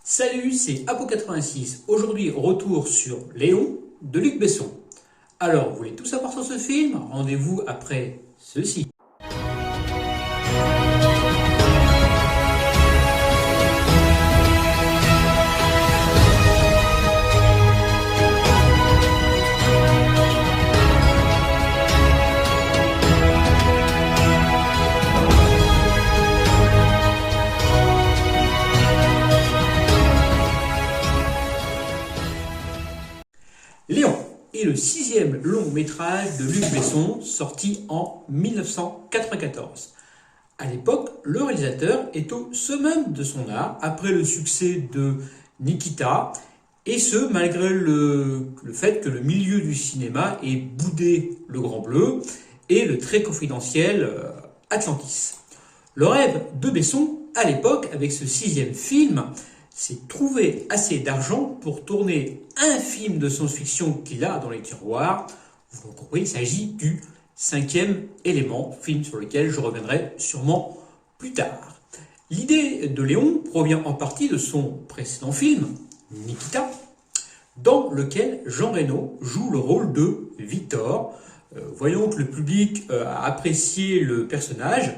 Salut, c'est Apo86. Aujourd'hui, retour sur Léon de Luc Besson. Alors, vous voulez tout savoir sur ce film? Rendez-vous après ceci. Léon est le sixième long métrage de Luc Besson, sorti en 1994. À l'époque, le réalisateur est au summum de son art, après le succès de Nikita, et ce, malgré le fait que le milieu du cinéma ait boudé Le Grand Bleu et le très confidentiel Atlantis. Le rêve de Besson, à l'époque, avec ce sixième film, c'est trouver assez d'argent pour tourner un film de science-fiction qu'il a dans les tiroirs. Vous l'avez compris, il s'agit du cinquième élément, film sur lequel je reviendrai sûrement plus tard. L'idée de Léon provient en partie de son précédent film, Nikita, dans lequel Jean Reno joue le rôle de Victor. Voyant que le public a apprécié le personnage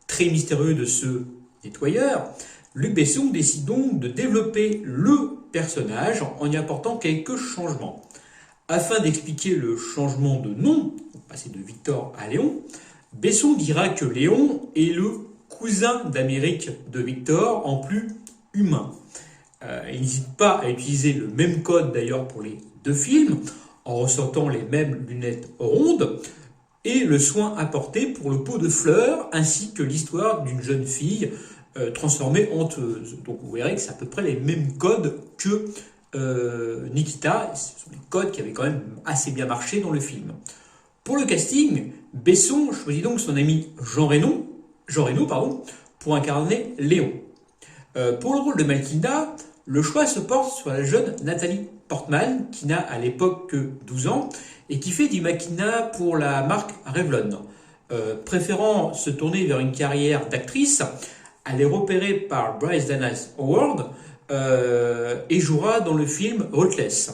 très mystérieux de ce nettoyeur, Luc Besson décide donc de développer le personnage en y apportant quelques changements. Afin d'expliquer le changement de nom, passer de Victor à Léon, Besson dira que Léon est le cousin d'Amérique de Victor en plus humain. Il n'hésite pas à utiliser le même code d'ailleurs pour les deux films, en ressortant les mêmes lunettes rondes, et le soin apporté pour le pot de fleurs, ainsi que l'histoire d'une jeune fille transformée en tueuse. Donc vous verrez que c'est à peu près les mêmes codes que Nikita. Ce sont les codes qui avaient quand même assez bien marché dans le film. Pour le casting, Besson choisit donc son ami Jean Reno, pour incarner Léon. Pour le rôle de Mathilda, le choix se porte sur la jeune Nathalie Portman, qui n'a à l'époque que 12 ans, et qui fait du mannequinat pour la marque Revlon. Préférant se tourner vers une carrière d'actrice, elle est repérée par Bryce Dallas Howard et jouera dans le film Ruthless.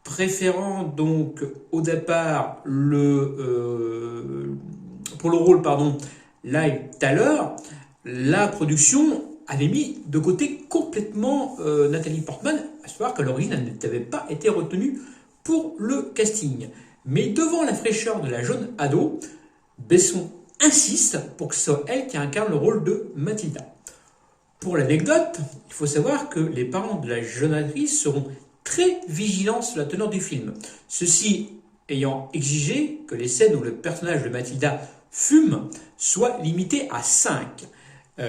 Préférant donc au départ pour le rôle Liv Tyler, la production avait mis de côté complètement Nathalie Portman, à savoir qu'à l'origine elle n'avait pas été retenue pour le casting. Mais devant la fraîcheur de la jeune ado, Besson insiste pour que ce soit elle qui incarne le rôle de Mathilda. Pour l'anecdote, il faut savoir que les parents de la jeune actrice seront très vigilants sur la teneur du film. Ceci ayant exigé que les scènes où le personnage de Mathilda fume soient limitées à 5,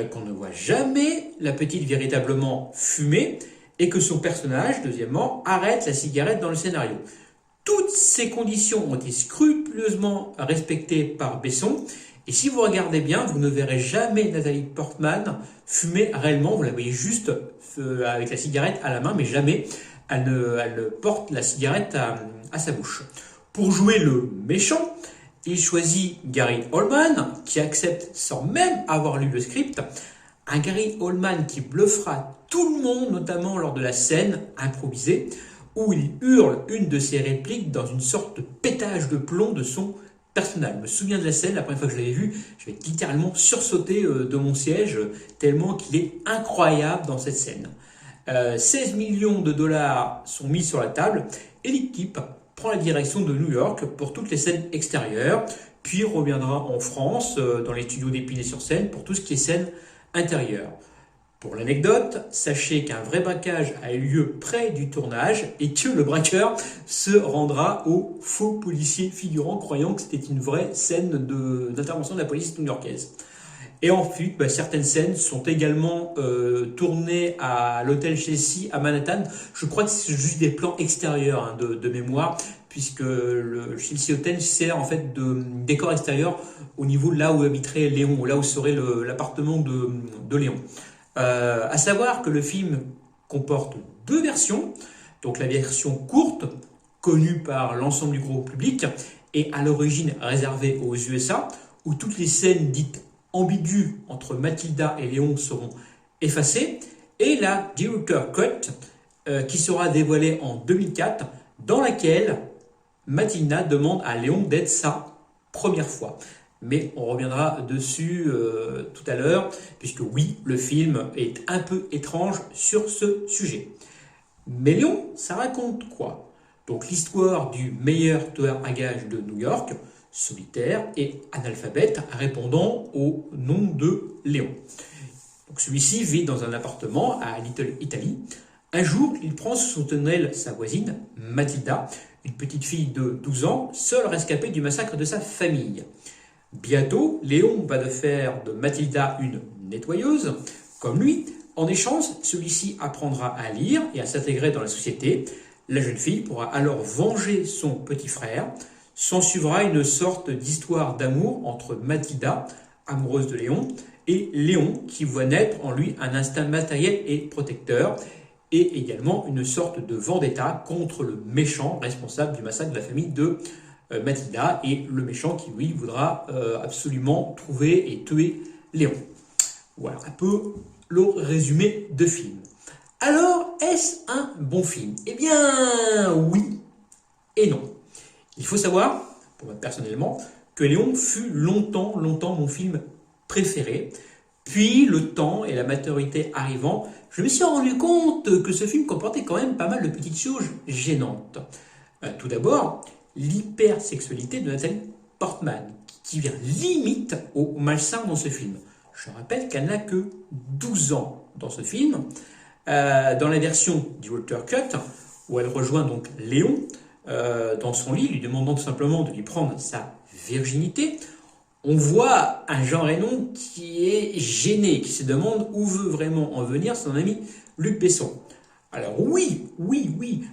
qu'on ne voit jamais la petite véritablement fumer, et que son personnage, deuxièmement, arrête la cigarette dans le scénario. Toutes ces conditions ont été scrupuleusement respectées par Besson, et si vous regardez bien, vous ne verrez jamais Nathalie Portman fumer réellement, vous la voyez juste avec la cigarette à la main, mais jamais elle ne porte la cigarette à sa bouche. Pour jouer le méchant, il choisit Gary Oldman, qui accepte sans même avoir lu le script, un Gary Oldman qui bluffera tout le monde, notamment lors de la scène improvisée, où il hurle une de ses répliques dans une sorte de pétage de plomb de son personnage. Je me souviens de la scène, la première fois que je l'avais vu, je vais littéralement sursauter de mon siège, tellement qu'il est incroyable dans cette scène. 16 millions de dollars sont mis sur la table, et l'équipe prend la direction de New York pour toutes les scènes extérieures, puis reviendra en France, dans les studios d'Épinay-sur-Seine, pour tout ce qui est scène intérieure. Pour l'anecdote, sachez qu'un vrai braquage a eu lieu près du tournage et que le braqueur se rendra au faux policier figurant, croyant que c'était une vraie scène d'intervention de la police new-yorkaise. Et ensuite, certaines scènes sont également tournées à l'hôtel Chelsea à Manhattan. Je crois que c'est juste des plans extérieurs de mémoire, puisque le Chelsea Hotel sert en fait de décor extérieur au niveau de là où habiterait Léon, ou là où serait l'appartement de Léon. À savoir que le film comporte deux versions, donc la version courte, connue par l'ensemble du gros public, et à l'origine réservée aux USA, où toutes les scènes dites ambiguës entre Mathilda et Léon seront effacées, et la Director's Cut, qui sera dévoilée en 2004, dans laquelle Matilda demande à Léon d'être sa première fois. Mais on reviendra dessus tout à l'heure, puisque oui, le film est un peu étrange sur ce sujet. Mais Léon, ça raconte quoi? Donc l'histoire du meilleur tueur à gages de New York, solitaire et analphabète, répondant au nom de Léon. Donc celui-ci vit dans un appartement à Little Italy. Un jour, il prend sous son aile sa voisine, Matilda, une petite fille de 12 ans, seule rescapée du massacre de sa famille. Bientôt, Léon va de faire de Matilda une nettoyeuse, comme lui. En échange, celui-ci apprendra à lire et à s'intégrer dans la société. La jeune fille pourra alors venger son petit frère. S'en suivra une sorte d'histoire d'amour entre Matilda, amoureuse de Léon, et Léon, qui voit naître en lui un instinct matériel et protecteur, et également une sorte de vendetta contre le méchant responsable du massacre de la famille de Matilda, et le méchant qui, lui, voudra absolument trouver et tuer Léon. Voilà un peu le résumé de film. Alors, est-ce un bon film? Eh bien, oui et non. Il faut savoir, pour moi personnellement, que Léon fut longtemps mon film préféré. Puis, le temps et la maturité arrivant, je me suis rendu compte que ce film comportait quand même pas mal de petites choses gênantes. Tout d'abord, l'hypersexualité de Nathalie Portman, qui vient limite au malsain dans ce film. Je rappelle qu'elle n'a que 12 ans dans ce film. Dans la version du Director's Cut, où elle rejoint donc Léon dans son lit, lui demandant tout simplement de lui prendre sa virginité, on voit un Jean Reno qui est gêné, qui se demande où veut vraiment en venir son ami Luc Besson. Alors oui,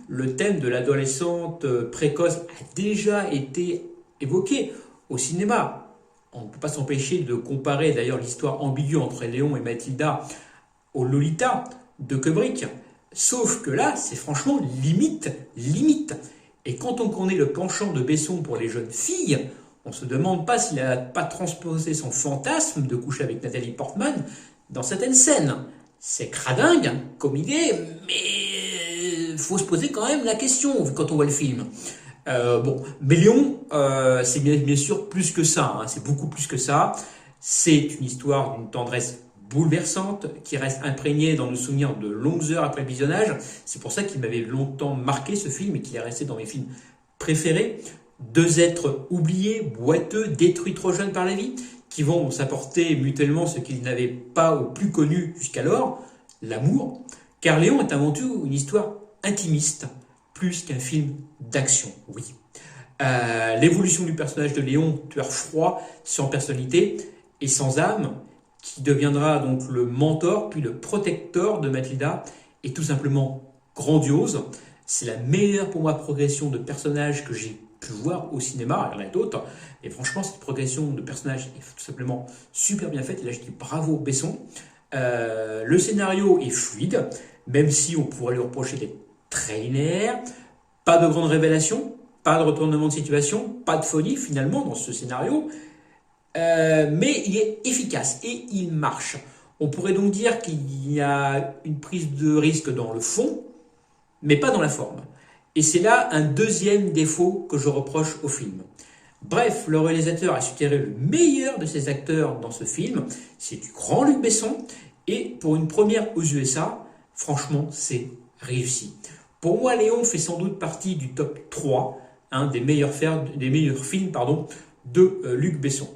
le thème de l'adolescente précoce a déjà été évoqué au cinéma. On ne peut pas s'empêcher de comparer d'ailleurs l'histoire ambiguë entre Léon et Matilda au Lolita de Kubrick. Sauf que là, c'est franchement limite. Et quand on connaît le penchant de Besson pour les jeunes filles, on se demande pas s'il n'a pas transposé son fantasme de coucher avec Nathalie Portman dans certaines scènes. C'est cradingue comme idée, mais faut se poser quand même la question quand on voit le film. Mais Léon, c'est bien sûr plus que ça, c'est beaucoup plus que ça. C'est une histoire d'une tendresse bouleversante qui reste imprégnée dans nos souvenirs de longues heures après le visionnage. C'est pour ça qu'il m'avait longtemps marqué ce film et qu'il est resté dans mes films préférés. Deux êtres oubliés, boiteux, détruits trop jeunes par la vie, qui vont s'apporter mutuellement ce qu'ils n'avaient pas ou plus connu jusqu'alors, l'amour. Car Léon est avant tout une histoire intimiste, plus qu'un film d'action, oui. L'évolution du personnage de Léon, tueur froid, sans personnalité et sans âme, qui deviendra donc le mentor puis le protecteur de Matilda, est tout simplement grandiose. C'est la meilleure pour moi progression de personnage que j'ai pu voir au cinéma, il y en a d'autres, et franchement cette progression de personnage est tout simplement super bien faite, et là je dis bravo Besson. Le scénario est fluide, même si on pourrait lui reprocher d'être très linéaire, pas de grandes révélations, pas de retournement de situation, pas de folie finalement dans ce scénario, mais il est efficace et il marche. On pourrait donc dire qu'il y a une prise de risque dans le fond, mais pas dans la forme. Et c'est là un deuxième défaut que je reproche au film. Bref, le réalisateur a su tirer le meilleur de ses acteurs dans ce film. C'est du grand Luc Besson. Et pour une première aux USA, franchement, c'est réussi. Pour moi, Léon fait sans doute partie du top 3 des meilleurs films de Luc Besson.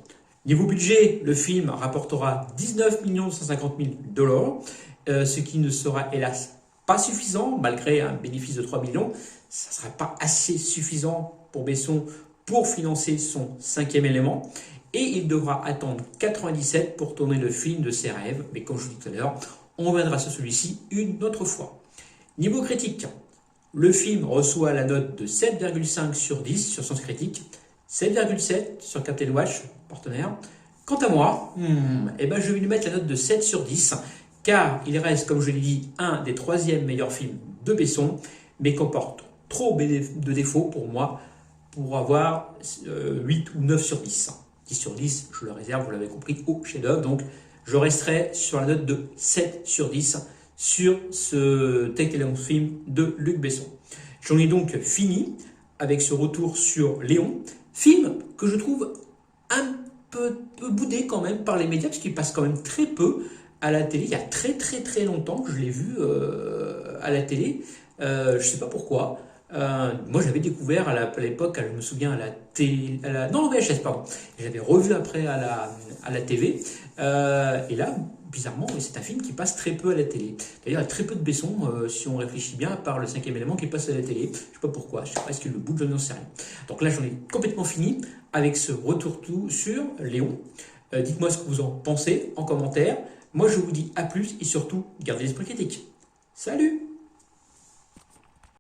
Niveau budget, le film rapportera 19 150 000 $, ce qui ne sera hélas pas suffisant, malgré un bénéfice de 3 millions. Ça ne sera pas assez suffisant pour Besson pour financer son 5e élément. Et il devra attendre 97 pour tourner le film de ses rêves. Mais comme je vous dis tout à l'heure, on reviendra sur celui-ci une autre fois. Niveau critique, le film reçoit la note de 7,5 sur 10 sur Sens Critique, 7,7 sur Captain Watch, partenaire. Quant à moi, je vais lui mettre la note de 7 sur 10, car il reste, comme je l'ai dit, un des 3e meilleurs films de Besson, mais comporte trop de défauts pour moi pour avoir 8 ou 9 sur 10. 10 sur 10, je le réserve, vous l'avez compris, au chef-d'œuvre. Donc, je resterai sur la note de 7 sur 10 sur ce Take Léon film de Luc Besson. J'en ai donc fini avec ce retour sur Léon, film que je trouve un peu boudé quand même par les médias, parce qu'il passe quand même très peu à la télé. Il y a très longtemps que je l'ai vu à la télé. Je ne sais pas pourquoi. Moi, je l'avais découvert à l'époque, je me souviens, à la télé, non, en VHS, pardon. Je l'avais revu après à la TV. Et là, bizarrement, c'est un film qui passe très peu à la télé. D'ailleurs, il y a très peu de Besson, si on réfléchit bien, à part le 5e élément qui passe à la télé. Je ne sais pas pourquoi, je ne sais pas, est-ce qu'il le bouge, je n'en sais rien. Donc là, j'en ai complètement fini avec ce retour tout sur Léon. Dites-moi ce que vous en pensez en commentaire. Moi, je vous dis à plus et surtout, gardez l'esprit critique. Salut!